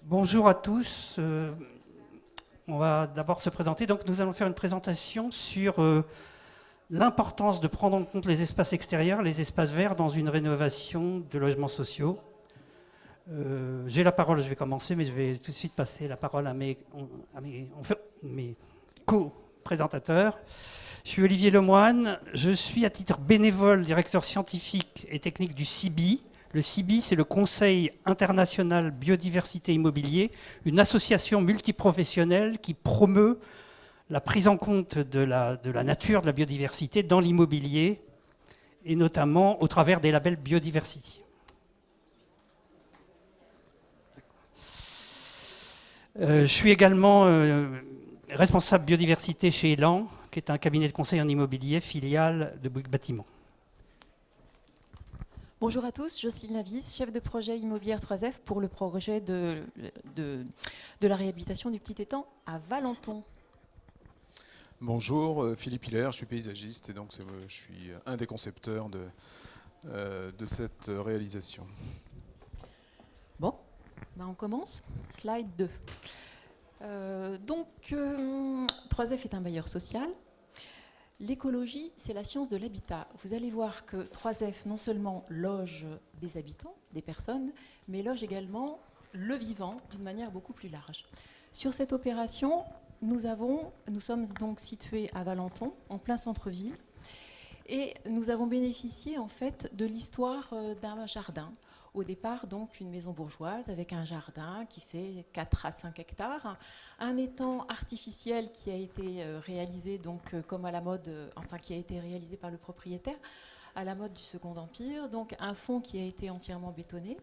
Bonjour à tous. On va d'abord se présenter. Donc, nous allons faire une présentation sur l'importance de prendre en compte les espaces extérieurs, les espaces verts dans une rénovation de logements sociaux. J'ai la parole, je vais commencer, mais je vais tout de suite passer la parole à mes co-présentateurs. Je suis Olivier Lemoine, je suis à titre bénévole directeur scientifique et technique du CIBI. Le CIBI, c'est le Conseil international biodiversité immobilier, une association multiprofessionnelle qui promeut la prise en compte de la nature, de la biodiversité dans l'immobilier, et notamment au travers des labels Biodiversity. Je suis également responsable biodiversité chez Elan, qui est un cabinet de conseil en immobilier, filiale de Bouygues Bâtiment. Bonjour à tous, Jocelyne Lavis, chef de projet immobilière 3F pour le projet de la réhabilitation du petit étang à Valenton. Bonjour, Philippe Hilaire, je suis paysagiste et donc je suis un des concepteurs de cette réalisation. Bon, ben on commence. Slide 2. 3F est un bailleur social. L'écologie, c'est la science de l'habitat. Vous allez voir que 3F non seulement loge des habitants, des personnes, mais loge également le vivant d'une manière beaucoup plus large. Sur cette opération, nous sommes donc situés à Valenton, en plein centre-ville, et nous avons bénéficié en fait de l'histoire d'un jardin. Au départ, donc, une maison bourgeoise avec un jardin qui fait 4 à 5 hectares, un étang artificiel qui a été réalisé donc, comme à la mode, qui a été réalisé par le propriétaire à la mode du Second Empire, donc un fond qui a été entièrement bétonné.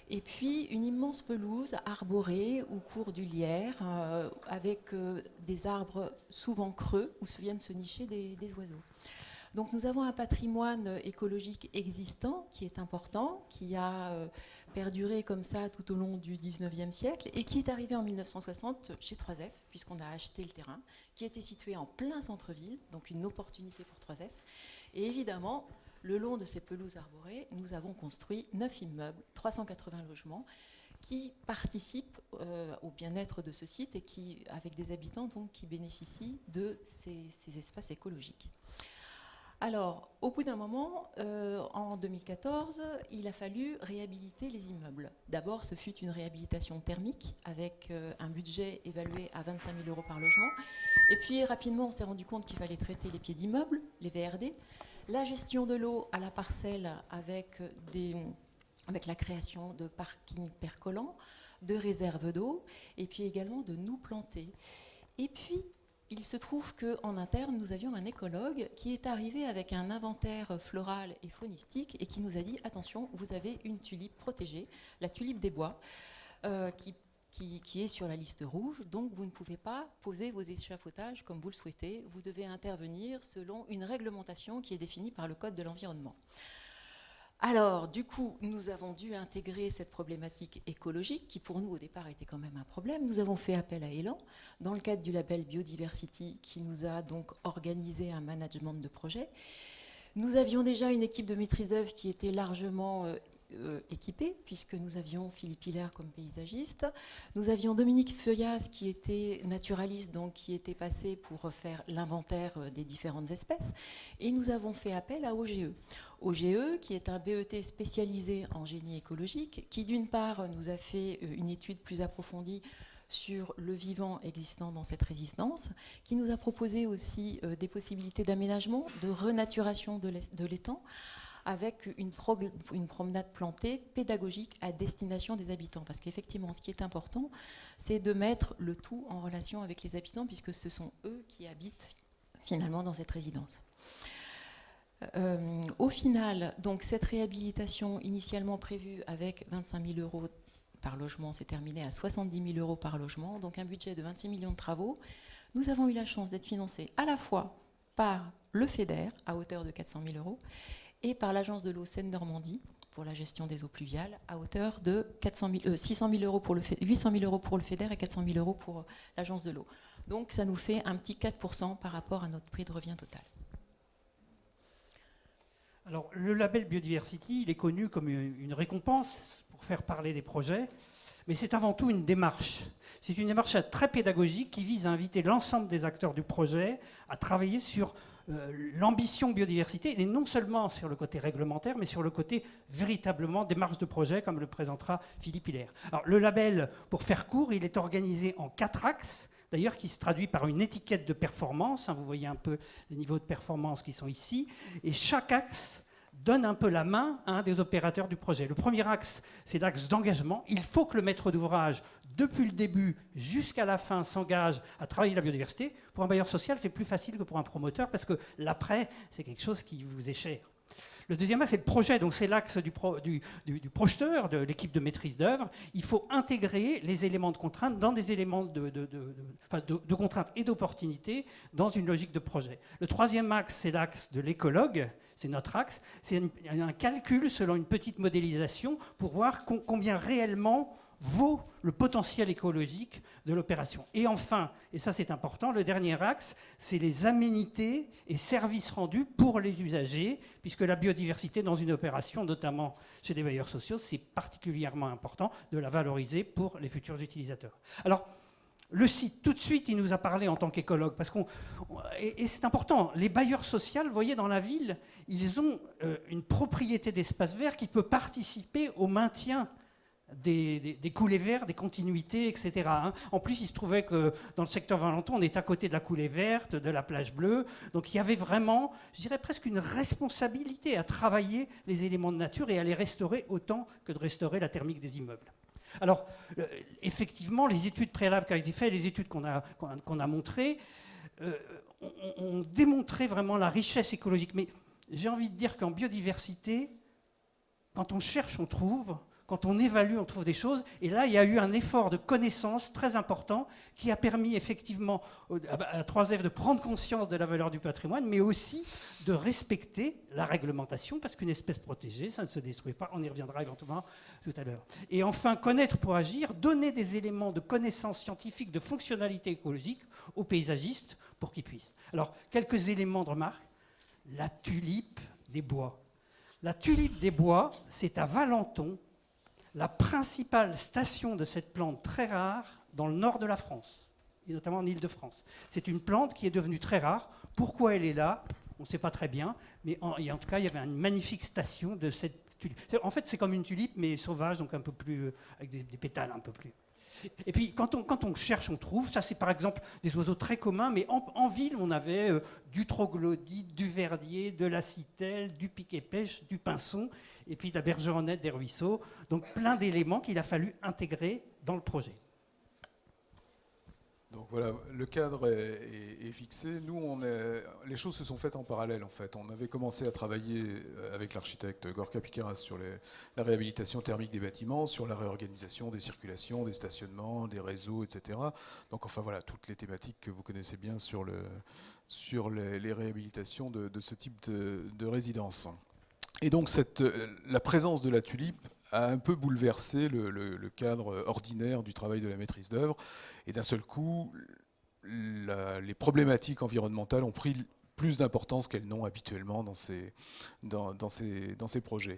Et puis une immense pelouse arborée au cours du lierre, avec des arbres souvent creux où viennent se nicher des oiseaux. Donc nous avons un patrimoine écologique existant qui est important, qui a perduré comme ça tout au long du 19e siècle et qui est arrivé en 1960 chez 3F, puisqu'on a acheté le terrain, qui était situé en plein centre-ville, donc une opportunité pour 3F. Et évidemment, le long de ces pelouses arborées, nous avons construit 9 immeubles, 380 logements, qui participent au bien-être de ce site et qui, avec des habitants donc, qui bénéficient de ces espaces écologiques. Alors, au bout d'un moment, en 2014, il a fallu réhabiliter les immeubles. D'abord, ce fut une réhabilitation thermique avec un budget évalué à 25 000 € par logement. Et puis, rapidement, on s'est rendu compte qu'il fallait traiter les pieds d'immeubles, les VRD, la gestion de l'eau à la parcelle avec la création de parkings percolants, de réserves d'eau, et puis également de nous planter. Et puis, il se trouve qu'en interne, nous avions un écologue qui est arrivé avec un inventaire floral et faunistique et qui nous a dit « Attention, vous avez une tulipe protégée, la tulipe des bois, qui est sur la liste rouge, donc vous ne pouvez pas poser vos échafaudages comme vous le souhaitez, vous devez intervenir selon une réglementation qui est définie par le Code de l'environnement. » Alors, du coup, nous avons dû intégrer cette problématique écologique qui, pour nous, au départ, était quand même un problème. Nous avons fait appel à Elan dans le cadre du label Biodiversity qui nous a donc organisé un management de projet. Nous avions déjà une équipe de maîtrise d'œuvre qui était largement équipée, puisque nous avions Philippe Hilaire comme paysagiste. Nous avions Dominique Feuillas qui était naturaliste, donc qui était passé pour faire l'inventaire des différentes espèces. Et nous avons fait appel à OGE. OGE, qui est un BET spécialisé en génie écologique, qui d'une part nous a fait une étude plus approfondie sur le vivant existant dans cette résidence, qui nous a proposé aussi des possibilités d'aménagement, de renaturation de l'étang, avec une promenade plantée pédagogique à destination des habitants. Parce qu'effectivement, ce qui est important, c'est de mettre le tout en relation avec les habitants, puisque ce sont eux qui habitent finalement dans cette résidence. Au final, donc, cette réhabilitation initialement prévue avec 25 000 € par logement s'est terminée à 70 000 € par logement, donc un budget de 26 millions de travaux. Nous avons eu la chance d'être financés à la fois par le FEDER à hauteur de 400 000 € et par l'Agence de l'eau Seine-Normandie pour la gestion des eaux pluviales à hauteur de 800 000 € pour le FEDER et 400 000 € pour l'Agence de l'eau. Donc ça nous fait un petit 4% par rapport à notre prix de revient total. Alors, le label Biodiversity, il est connu comme une récompense pour faire parler des projets. Mais c'est avant tout une démarche. C'est une démarche très pédagogique qui vise à inviter l'ensemble des acteurs du projet à travailler sur l'ambition biodiversité, et non seulement sur le côté réglementaire, mais sur le côté véritablement démarche de projet, comme le présentera Philippe Hilaire. Alors, le label, pour faire court, il est organisé en 4 axes, d'ailleurs qui se traduit par une étiquette de performance. Vous voyez un peu les niveaux de performance qui sont ici. Et chaque axe donne un peu la main à un des opérateurs du projet. Le premier axe, c'est l'axe d'engagement. Il faut que le maître d'ouvrage, depuis le début jusqu'à la fin, s'engage à travailler la biodiversité. Pour un bailleur social, c'est plus facile que pour un promoteur parce que l'après, c'est quelque chose qui vous est cher. Le deuxième axe, c'est le projet, donc c'est l'axe du projeteur, de l'équipe de maîtrise d'œuvre. Il faut intégrer les éléments de contrainte dans des éléments de contrainte et d'opportunité dans une logique de projet. Le troisième axe, c'est l'axe de l'écologue, c'est notre axe. C'est un calcul selon une petite modélisation pour voir combien réellement vaut le potentiel écologique de l'opération. Et enfin, et ça c'est important, le dernier axe, c'est les aménités et services rendus pour les usagers, puisque la biodiversité dans une opération, notamment chez des bailleurs sociaux, c'est particulièrement important de la valoriser pour les futurs utilisateurs. Alors, le site, tout de suite, il nous a parlé en tant qu'écologue, parce et c'est important, les bailleurs sociaux, vous voyez, dans la ville, ils ont une propriété d'espace vert qui peut participer au maintien des coulées vertes, des continuités, etc. En plus, il se trouvait que dans le secteur Valenton, on est à côté de la coulée verte, de la plage bleue. Donc il y avait vraiment, je dirais presque une responsabilité à travailler les éléments de nature et à les restaurer autant que de restaurer la thermique des immeubles. Alors, effectivement, les études préalables qui ont été faites, les études qu'on a montrées, ont démontré vraiment la richesse écologique. Mais j'ai envie de dire qu'en biodiversité, quand on cherche, on trouve. Quand on évalue, on trouve des choses. Et là, il y a eu un effort de connaissance très important qui a permis effectivement à 3F de prendre conscience de la valeur du patrimoine, mais aussi de respecter la réglementation, parce qu'une espèce protégée, ça ne se détruit pas. On y reviendra éventuellement tout à l'heure. Et enfin, connaître pour agir, donner des éléments de connaissance scientifique, de fonctionnalité écologique aux paysagistes pour qu'ils puissent. Alors, quelques éléments de remarque. La tulipe des bois. La tulipe des bois, c'est à Valenton, la principale station de cette plante très rare dans le nord de la France, et notamment en Île-de-France. C'est une plante qui est devenue très rare. Pourquoi elle est là, on ne sait pas très bien, mais en tout cas, il y avait une magnifique station de cette tulipe. En fait, c'est comme une tulipe, mais sauvage, donc un peu plus, avec des pétales un peu plus. Et puis, quand on cherche, on trouve. Ça, c'est par exemple des oiseaux très communs, mais en ville, on avait du troglodyte, du verdier, de la citelle, du piquet-pêche, du pinson, et puis de la bergeronnette des ruisseaux. Donc, plein d'éléments qu'il a fallu intégrer dans le projet. Donc voilà, le cadre est fixé. Nous, les choses se sont faites en parallèle, en fait. On avait commencé à travailler avec l'architecte Gorka Piqueras sur la réhabilitation thermique des bâtiments, sur la réorganisation des circulations, des stationnements, des réseaux, etc. Donc enfin voilà, toutes les thématiques que vous connaissez bien sur les réhabilitations de ce type de résidence. Et donc la présence de la tulipe a un peu bouleversé le cadre ordinaire du travail de la maîtrise d'œuvre. Et d'un seul coup, les problématiques environnementales ont pris plus d'importance qu'elles n'ont habituellement dans ces projets.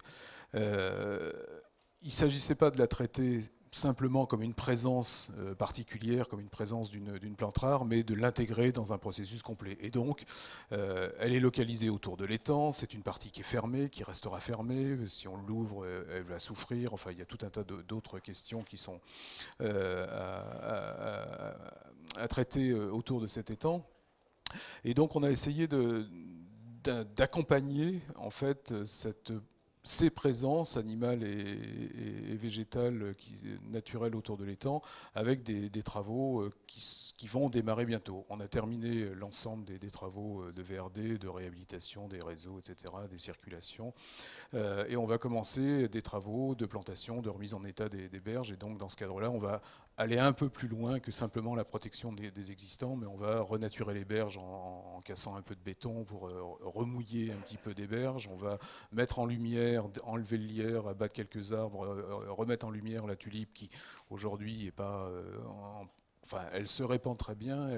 Il ne s'agissait pas de la traiter simplement comme une présence particulière, comme une présence d'une plante rare, mais de l'intégrer dans un processus complet. Et donc, elle est localisée autour de l'étang, c'est une partie qui est fermée, qui restera fermée, si on l'ouvre, elle va souffrir, enfin, il y a tout un tas d'autres questions qui sont à traiter autour de cet étang. Et donc, on a essayé d'accompagner, en fait, ces présences animales et végétales naturelles autour de l'étang avec des travaux qui vont démarrer bientôt. On a terminé l'ensemble des travaux de VRD, de réhabilitation des réseaux, etc., des circulations. Et on va commencer des travaux de plantation, de remise en état des berges. Et donc, dans ce cadre-là, on va aller un peu plus loin que simplement la protection des existants, mais on va renaturer les berges en cassant un peu de béton pour remouiller un petit peu des berges. On va mettre en lumière, enlever le lierre, abattre quelques arbres, remettre en lumière la tulipe qui aujourd'hui n'est pas... Enfin, elle se répand très bien,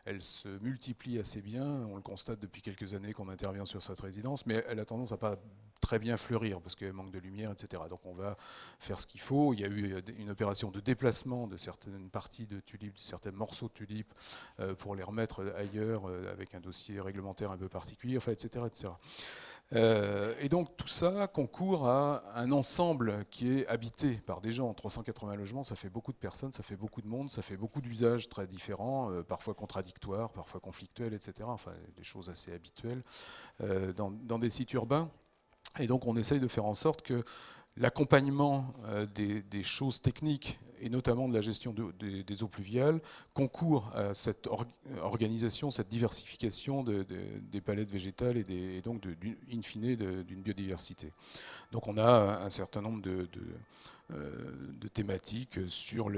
elle se multiplie assez bien. On le constate depuis quelques années qu'on intervient sur cette résidence, mais elle a tendance à pas très bien fleurir parce qu'elle manque de lumière, etc. Donc on va faire ce qu'il faut. Il y a eu une opération de déplacement de certaines parties de tulipes, de certains morceaux de tulipes pour les remettre ailleurs avec un dossier réglementaire un peu particulier, enfin, etc., etc. Et donc tout ça concourt à un ensemble qui est habité par des gens. 380 logements, ça fait beaucoup de personnes, ça fait beaucoup de monde, ça fait beaucoup d'usages très différents, parfois contradictoires, parfois conflictuels, etc. Enfin, des choses assez habituelles dans des sites urbains. Et donc on essaye de faire en sorte que l'accompagnement des choses techniques et notamment de la gestion des eaux pluviales concourt à cette organisation, cette diversification des palettes végétales et donc in fine d'une biodiversité. Donc on a un certain nombre de thématiques sur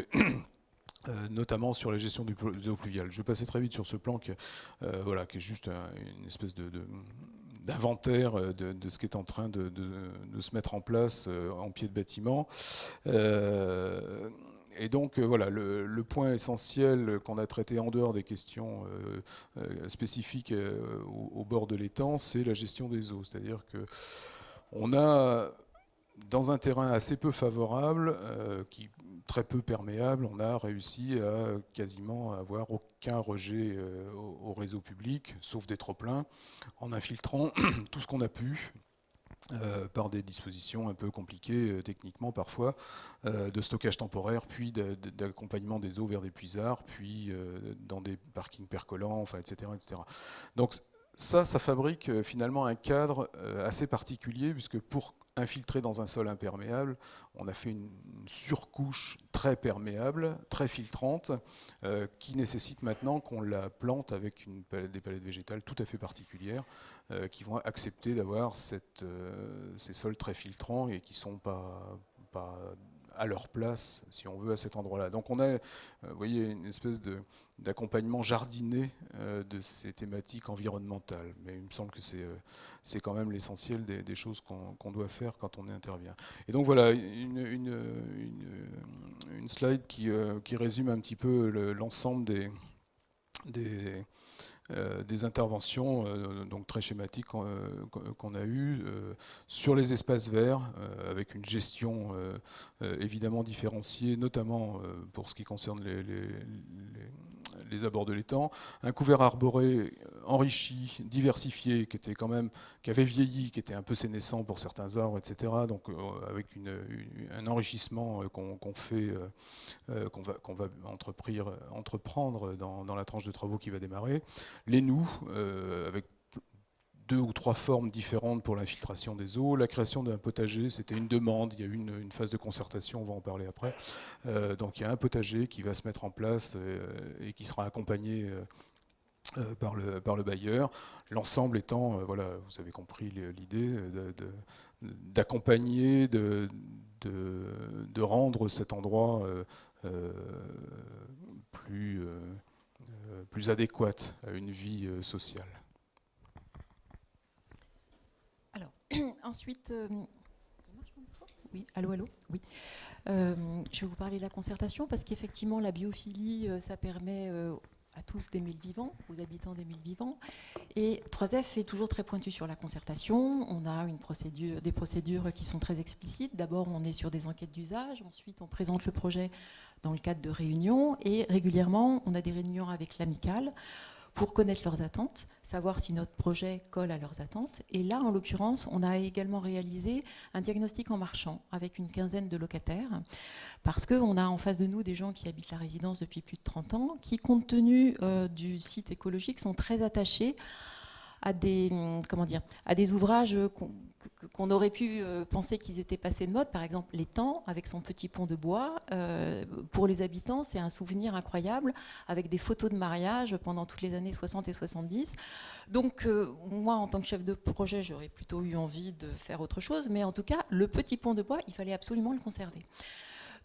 notamment sur la gestion des eaux pluviales. Je vais passer très vite sur ce plan qui est juste une espèce d'inventaire de ce qui est en train de se mettre en place en pied de bâtiment. Et donc voilà, le point essentiel qu'on a traité en dehors des questions spécifiques au bord de l'étang, c'est la gestion des eaux. C'est-à-dire qu'on a, dans un terrain assez peu favorable, très peu perméable, on a réussi à quasiment avoir aucun rejet au réseau public, sauf des trop-pleins, en infiltrant tout ce qu'on a pu. Par des dispositions un peu compliquées techniquement parfois, de stockage temporaire, puis d'accompagnement des eaux vers des puisards, puis dans des parkings percolants, enfin, etc., etc. Donc ça fabrique finalement un cadre assez particulier, puisque pour infiltrer dans un sol imperméable, on a fait une surcouche très perméable, très filtrante, qui nécessite maintenant qu'on la plante avec des palettes végétales tout à fait particulières, qui vont accepter d'avoir ces sols très filtrants et qui ne sont pas à leur place, si on veut, à cet endroit-là. Donc on a, vous voyez, une espèce d'accompagnement jardiné de ces thématiques environnementales. Mais il me semble que c'est quand même l'essentiel des choses qu'on doit faire quand on intervient. Et donc voilà, une slide qui résume un petit peu l'ensemble des interventions donc très schématiques qu'on a eues sur les espaces verts, avec une gestion évidemment différenciée, notamment pour ce qui concerne les abords de l'étang, un couvert arboré enrichi, diversifié, qui avait vieilli, qui était un peu sénescent pour certains arbres, etc. Donc avec un enrichissement qu'on va entreprendre dans la tranche de travaux qui va démarrer. Les noues, avec 2 ou 3 formes différentes pour l'infiltration des eaux. La création d'un potager, c'était une demande. Il y a eu une phase de concertation, on va en parler après. Donc il y a un potager qui va se mettre en place et qui sera accompagné par le bailleur. L'ensemble étant, voilà, vous avez compris l'idée, d'accompagner, de rendre cet endroit plus adéquate à une vie sociale. Alors, ensuite, oui, allô, oui. Je vais vous parler de la concertation parce qu'effectivement, la biophilie, ça permet à tous d'aimer le vivant, aux habitants d'aimer le vivant. Et 3F est toujours très pointu sur la concertation. On a des procédures qui sont très explicites. D'abord, on est sur des enquêtes d'usage. Ensuite, on présente le projet dans le cadre de réunions. Et régulièrement, on a des réunions avec l'amicale pour connaître leurs attentes, savoir si notre projet colle à leurs attentes. Et là, en l'occurrence, on a également réalisé un diagnostic en marchant avec une quinzaine de locataires, parce qu'on a en face de nous des gens qui habitent la résidence depuis plus de 30 ans, qui, compte tenu du site écologique, sont très attachés à des ouvrages qu'on aurait pu penser qu'ils étaient passés de mode. Par exemple, l'étang, avec son petit pont de bois. Pour les habitants, c'est un souvenir incroyable, avec des photos de mariage pendant toutes les années 60 et 70. Donc, moi, en tant que chef de projet, j'aurais plutôt eu envie de faire autre chose. Mais en tout cas, le petit pont de bois, il fallait absolument le conserver.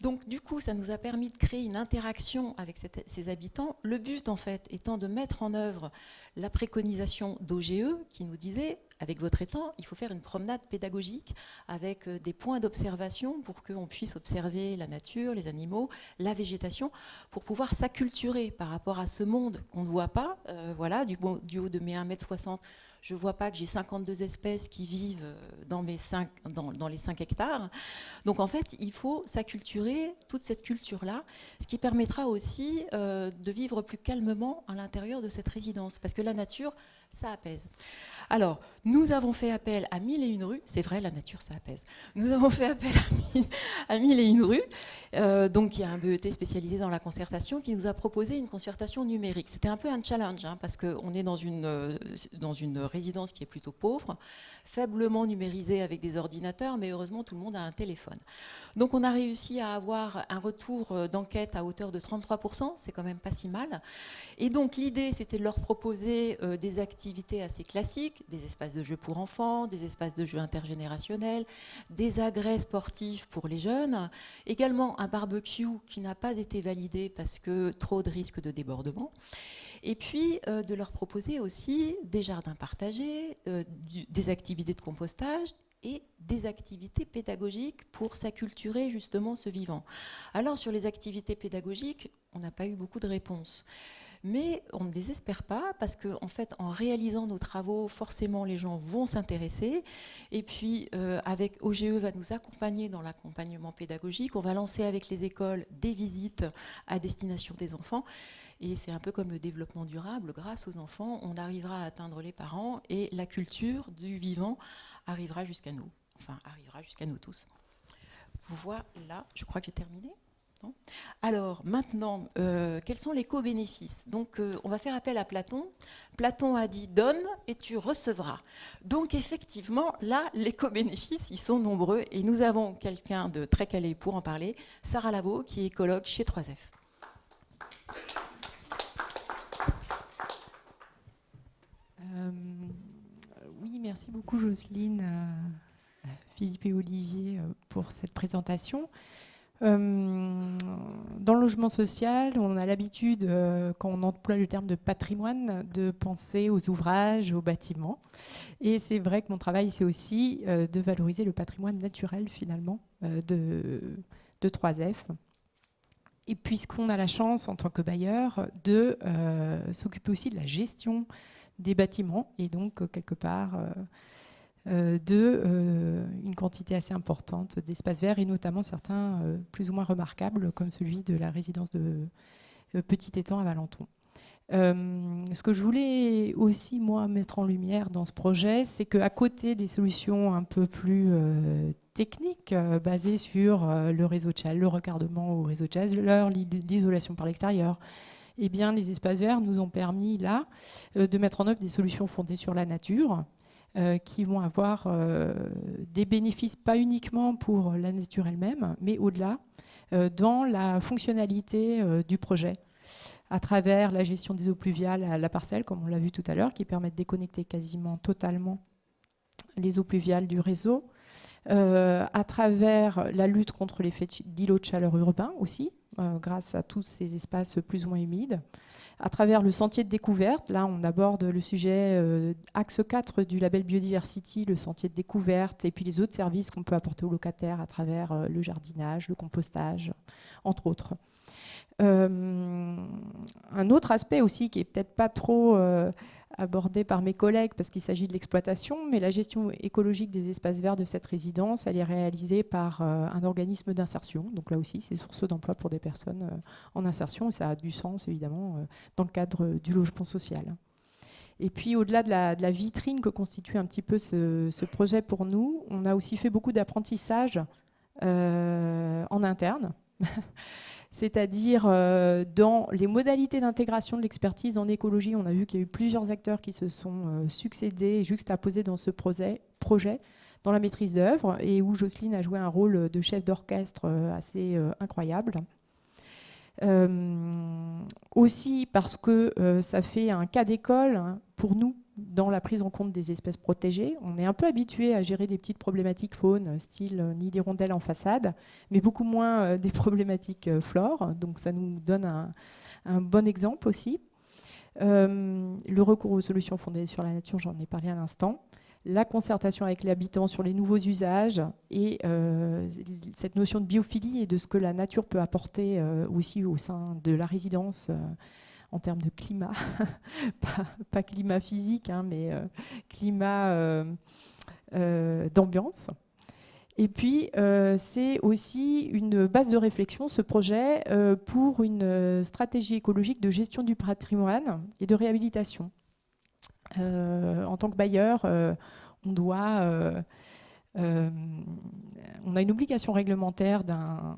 Donc du coup, ça nous a permis de créer une interaction avec ces habitants. Le but, en fait, étant de mettre en œuvre la préconisation d'OGE qui nous disait, avec votre étang, il faut faire une promenade pédagogique avec des points d'observation pour qu'on puisse observer la nature, les animaux, la végétation, pour pouvoir s'acculturer par rapport à ce monde qu'on ne voit pas. Voilà, du haut de mes 1,60 m, Je ne vois pas que j'ai 52 espèces qui vivent dans les 5 hectares. Donc en fait, il faut s'acculturer, toute cette culture-là, ce qui permettra aussi de vivre plus calmement à l'intérieur de cette résidence. Parce que la nature, ça apaise. Alors, nous avons fait appel à 1001 rues. C'est vrai, la nature, ça apaise. Nous avons fait appel à 1001 rues. Donc, il y a un BET spécialisé dans la concertation qui nous a proposé une concertation numérique. C'était un peu un challenge, hein, parce qu'on est dans une résidence qui est plutôt pauvre, faiblement numérisée avec des ordinateurs, mais heureusement, tout le monde a un téléphone. Donc, on a réussi à avoir un retour d'enquête à hauteur de 33%. C'est quand même pas si mal. Et donc, l'idée, c'était de leur proposer des activités assez classiques, des espaces de jeux pour enfants, des espaces de jeux intergénérationnels, des agrès sportifs pour les jeunes, également un barbecue qui n'a pas été validé parce que trop de risques de débordement, et puis de leur proposer aussi des jardins partagés, des activités de compostage et des activités pédagogiques pour s'acculturer justement ce vivant. Alors sur les activités pédagogiques, on n'a pas eu beaucoup de réponses. Mais on ne désespère pas parce qu'en fait, en réalisant nos travaux, forcément, les gens vont s'intéresser. Et puis, avec OGE va nous accompagner dans l'accompagnement pédagogique. On va lancer avec les écoles des visites à destination des enfants. Et c'est un peu comme le développement durable. Grâce aux enfants, on arrivera à atteindre les parents et la culture du vivant arrivera jusqu'à nous. Enfin, arrivera jusqu'à nous tous. Voilà, je crois que j'ai terminé. Alors maintenant, quels sont les co-bénéfices? Donc on va faire appel à Platon. Platon a dit « donne et tu recevras ». Donc effectivement, là, les co-bénéfices, ils sont nombreux. Et nous avons quelqu'un de très calé pour en parler, Sarah Lavaux, qui est écologue chez 3F. Oui, merci beaucoup Jocelyne, Philippe et Olivier pour cette présentation. Dans le logement social, on a l'habitude, quand on emploie le terme de patrimoine, de penser aux ouvrages, aux bâtiments. Et c'est vrai que mon travail, c'est aussi de valoriser le patrimoine naturel, finalement, de 3F. Et puisqu'on a la chance, en tant que bailleur, de s'occuper aussi de la gestion des bâtiments, et donc, quelque part... une quantité assez importante d'espaces verts et notamment certains plus ou moins remarquables comme celui de la résidence de Petit Étang à Valenton. Ce que je voulais aussi moi mettre en lumière dans ce projet, c'est qu'à côté des solutions un peu plus techniques basées sur le réseau de chaleur, le raccordement au réseau de chaleur, l'isolation par l'extérieur, eh bien, les espaces verts nous ont permis là de mettre en œuvre des solutions fondées sur la nature, qui vont avoir des bénéfices pas uniquement pour la nature elle-même, mais au-delà, dans la fonctionnalité du projet, à travers la gestion des eaux pluviales à la parcelle, comme on l'a vu tout à l'heure, qui permet de déconnecter quasiment totalement les eaux pluviales du réseau, à travers la lutte contre l'effet d'îlots de chaleur urbains aussi, grâce à tous ces espaces plus ou moins humides, à travers le sentier de découverte. Là, on aborde le sujet axe 4 du label Biodiversity, le sentier de découverte, et puis les autres services qu'on peut apporter aux locataires à travers le jardinage, le compostage, entre autres. Un autre aspect aussi qui est peut-être pas trop abordé par mes collègues parce qu'il s'agit de l'exploitation, mais la gestion écologique des espaces verts de cette résidence, elle est réalisée par un organisme d'insertion. Donc là aussi, c'est source d'emploi pour des personnes en insertion. Et ça a du sens, évidemment, dans le cadre du logement social. Et puis, au-delà de la vitrine que constitue un petit peu ce projet pour nous, on a aussi fait beaucoup d'apprentissage en interne. C'est-à-dire dans les modalités d'intégration de l'expertise en écologie, on a vu qu'il y a eu plusieurs acteurs qui se sont succédés et juxtaposés dans ce projet, dans la maîtrise d'œuvre, et où Jocelyne a joué un rôle de chef d'orchestre assez incroyable. Aussi parce que ça fait un cas d'école hein, pour nous dans la prise en compte des espèces protégées. On est un peu habitué à gérer des petites problématiques faune, style nid d'hirondelles en façade, mais beaucoup moins des problématiques flore. Donc ça nous donne un bon exemple aussi. Le recours aux solutions fondées sur la nature, j'en ai parlé à l'instant. La concertation avec les habitants sur les nouveaux usages et cette notion de biophilie et de ce que la nature peut apporter aussi au sein de la résidence en termes de climat, pas climat physique, hein, mais climat d'ambiance. Et puis, c'est aussi une base de réflexion, ce projet, pour une stratégie écologique de gestion du patrimoine et de réhabilitation. En tant que bailleur, on a une obligation réglementaire d'un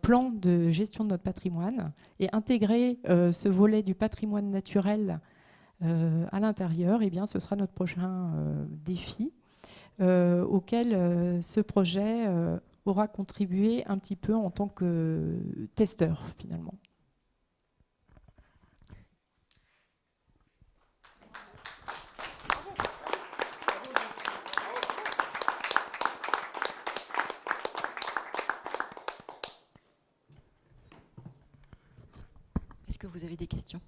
plan de gestion de notre patrimoine, et intégrer ce volet du patrimoine naturel à l'intérieur, eh bien, ce sera notre prochain défi, auquel ce projet aura contribué un petit peu en tant que testeur, finalement. Est-ce que vous avez des questions ?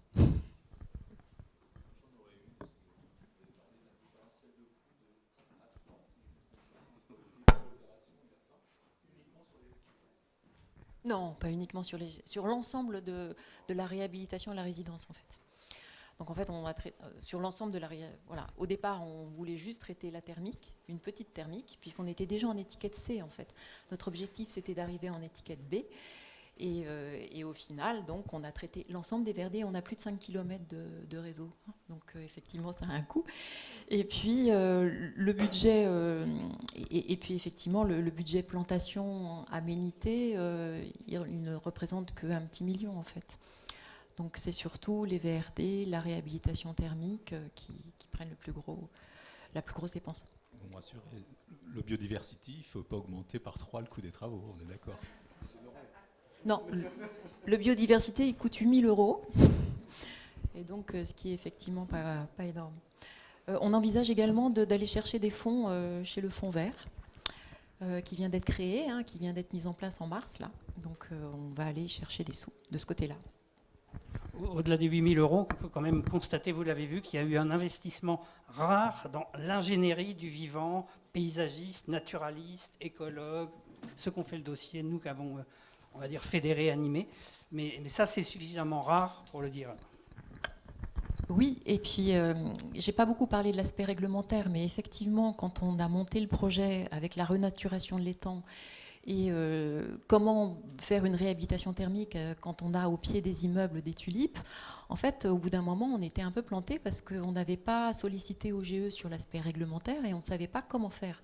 Non, pas uniquement sur l'ensemble de la réhabilitation et la résidence, en fait. Donc en fait, sur l'ensemble de la voilà. Au départ, on voulait juste traiter la thermique, une petite thermique, puisqu'on était déjà en étiquette C, en fait. Notre objectif, c'était d'arriver en étiquette B. Et au final, donc, on a traité l'ensemble des VRD. On a plus de 5 km de réseau. Donc, effectivement, ça a un coût. Et puis, le budget, et puis, effectivement, le budget plantation, aménité, il ne représente qu'un petit million, en fait. Donc, c'est surtout les VRD, la réhabilitation thermique qui prennent la plus grosse dépense. Vous me rassurez, le biodiversity, il ne faut pas augmenter par 3 le coût des travaux, on est d'accord? Non, le biodiversité, il coûte 8 000 €, et donc ce qui est effectivement pas énorme. On envisage également d'aller chercher des fonds chez le Fonds vert, qui vient d'être créé, hein, qui vient d'être mis en place en mars, là. Donc on va aller chercher des sous de ce côté-là. Au-delà des 8 000 €, on peut quand même constater, vous l'avez vu, qu'il y a eu un investissement rare dans l'ingénierie du vivant, paysagiste, naturaliste, écologue, ceux qui ont fait le dossier, nous qui avons... on va dire fédéré, animé, mais ça c'est suffisamment rare pour le dire. Oui, et puis j'ai pas beaucoup parlé de l'aspect réglementaire, mais effectivement, quand on a monté le projet avec la renaturation de l'étang et comment faire une réhabilitation thermique quand on a au pied des immeubles des tulipes, en fait, au bout d'un moment, on était un peu planté parce qu'on n'avait pas sollicité OGE sur l'aspect réglementaire et on ne savait pas comment faire.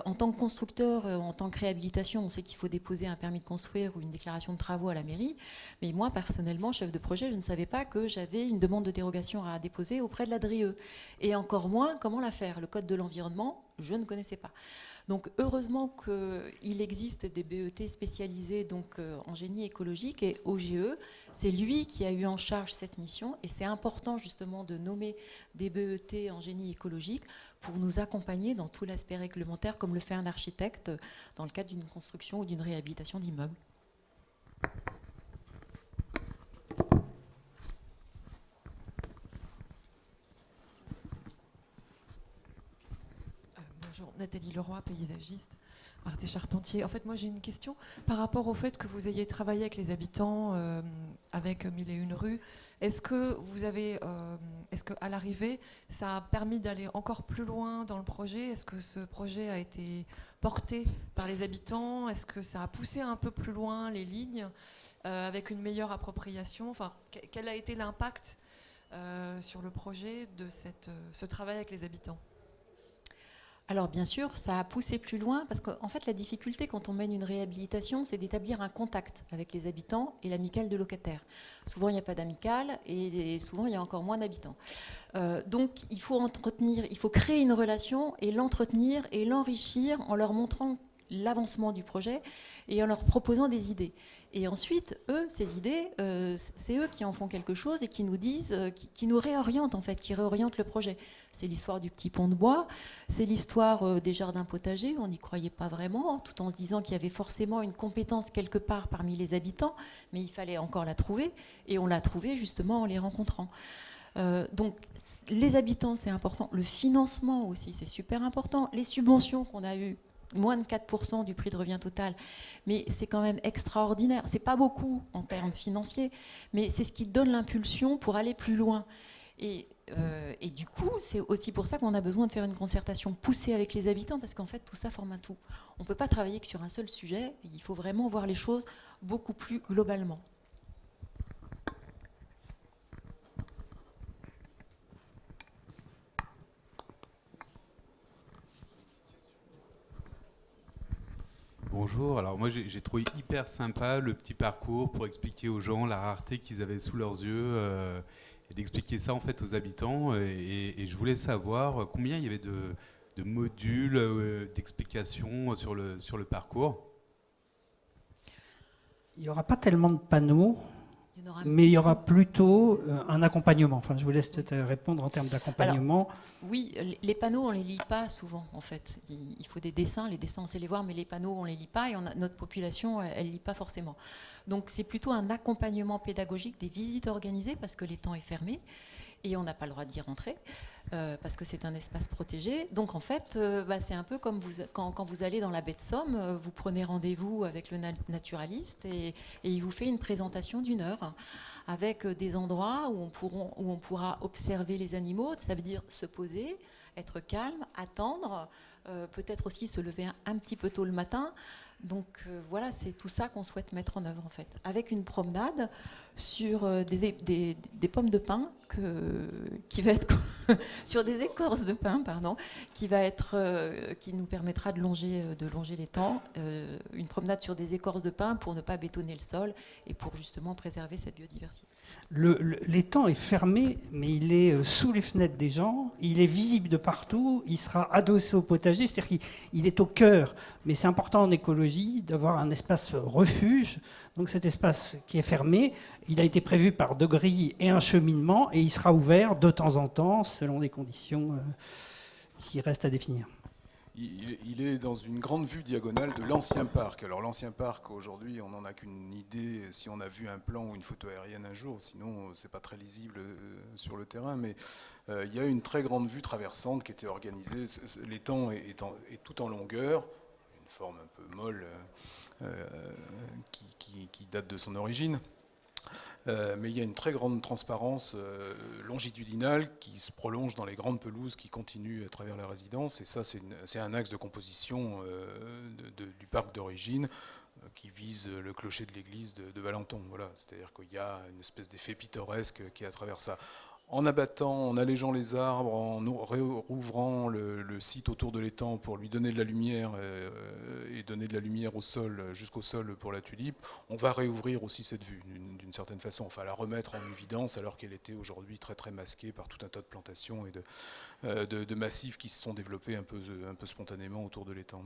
En tant que constructeur, en tant que réhabilitation, on sait qu'il faut déposer un permis de construire ou une déclaration de travaux à la mairie. Mais moi, personnellement, chef de projet, je ne savais pas que j'avais une demande de dérogation à déposer auprès de la DRIE. Et encore moins, comment la faire. Le code de l'environnement, je ne connaissais pas. Donc, heureusement qu'il existe des BET spécialisés donc, en génie écologique, et OGE, c'est lui qui a eu en charge cette mission. Et c'est important, justement, de nommer des BET en génie écologique pour nous accompagner dans tout l'aspect réglementaire, comme le fait un architecte dans le cadre d'une construction ou d'une réhabilitation d'immeuble. Bonjour, Nathalie Leroy, paysagiste, art et charpentier. En fait, moi j'ai une question par rapport au fait que vous ayez travaillé avec les habitants, avec 1001 rues. Est-ce que est-ce qu'à l'arrivée, ça a permis d'aller encore plus loin dans le projet? Est-ce que ce projet a été porté par les habitants? Est-ce que ça a poussé un peu plus loin les lignes avec une meilleure appropriation? Enfin, quel a été l'impact sur le projet de ce travail avec les habitants? Alors bien sûr, ça a poussé plus loin parce qu'en fait la difficulté quand on mène une réhabilitation, c'est d'établir un contact avec les habitants et l'amicale de locataires. Souvent il n'y a pas d'amicale et souvent il y a encore moins d'habitants. Donc il faut créer une relation et l'entretenir et l'enrichir en leur montrant l'avancement du projet et en leur proposant des idées. Et ensuite, eux, ces idées, c'est eux qui en font quelque chose et qui nous disent, qui nous réorientent en fait, qui réorientent le projet. C'est l'histoire du petit pont de bois, c'est l'histoire des jardins potagers, on n'y croyait pas vraiment, tout en se disant qu'il y avait forcément une compétence quelque part parmi les habitants, mais il fallait encore la trouver, et on l'a trouvée justement en les rencontrant. Donc les habitants, c'est important, le financement aussi, c'est super important, les subventions qu'on a eues, moins de 4% du prix de revient total, mais c'est quand même extraordinaire. C'est pas beaucoup en termes financiers, mais c'est ce qui donne l'impulsion pour aller plus loin. Et du coup, c'est aussi pour ça qu'on a besoin de faire une concertation poussée avec les habitants, parce qu'en fait, tout ça forme un tout. On ne peut pas travailler que sur un seul sujet, il faut vraiment voir les choses beaucoup plus globalement. Bonjour, alors moi j'ai trouvé hyper sympa le petit parcours pour expliquer aux gens la rareté qu'ils avaient sous leurs yeux et d'expliquer ça en fait aux habitants. Et je voulais savoir combien il y avait de modules d'explication sur le parcours. Il n'y aura pas tellement de panneaux, Il y en aura un mais petit il y aura peu. plutôt un accompagnement. Enfin, je vous laisse peut-être répondre en termes d'accompagnement. Oui, les panneaux, on ne les lit pas souvent, en fait. Il faut des dessins. Les dessins, on sait les voir, mais les panneaux, on ne les lit pas. Et notre population, elle ne lit pas forcément. Donc, c'est plutôt un accompagnement pédagogique des visites organisées, parce que l'étang est fermé. Et on n'a pas le droit d'y rentrer, parce que c'est un espace protégé. Donc, en fait, c'est un peu comme quand vous allez dans la baie de Somme, vous prenez rendez-vous avec le naturaliste et il vous fait une présentation d'1 heure avec des endroits où on pourra observer les animaux. Ça veut dire se poser, être calme, attendre, peut-être aussi se lever un petit peu tôt le matin. Donc voilà, c'est tout ça qu'on souhaite mettre en œuvre en fait, avec une promenade sur des pommes de pin qui va être sur des écorces de pin, pardon, qui nous permettra de longer l'étang. Une promenade sur des écorces de pin pour ne pas bétonner le sol et pour justement préserver cette biodiversité. L'étang est fermé, mais il est sous les fenêtres des gens, il est visible de partout, il sera adossé au potager, c'est-à-dire qu'il est au cœur. Mais c'est important en écologie d'avoir un espace refuge. Donc cet espace qui est fermé, il a été prévu par 2 grilles et un cheminement, et il sera ouvert de temps en temps selon des conditions qui restent à définir. Il est dans une grande vue diagonale de l'ancien parc. Alors l'ancien parc, aujourd'hui, on n'en a qu'une idée si on a vu un plan ou une photo aérienne un jour, sinon c'est pas très lisible sur le terrain, mais il y a une très grande vue traversante qui était organisée. L'étang est tout en longueur, une forme un peu molle qui date de son origine. Mais il y a une très grande transparence longitudinale qui se prolonge dans les grandes pelouses qui continuent à travers la résidence. Et ça, c'est un axe de composition du parc d'origine qui vise le clocher de l'église de Valenton. Voilà. C'est-à-dire qu'il y a une espèce d'effet pittoresque qui est à travers ça. En abattant, en allégeant les arbres, en rouvrant le site autour de l'étang pour lui donner de la lumière et donner de la lumière au sol, jusqu'au sol pour la tulipe, on va réouvrir aussi cette vue d'une certaine façon, enfin la remettre en évidence alors qu'elle était aujourd'hui très très masquée par tout un tas de plantations et de massifs qui se sont développés un peu spontanément autour de l'étang.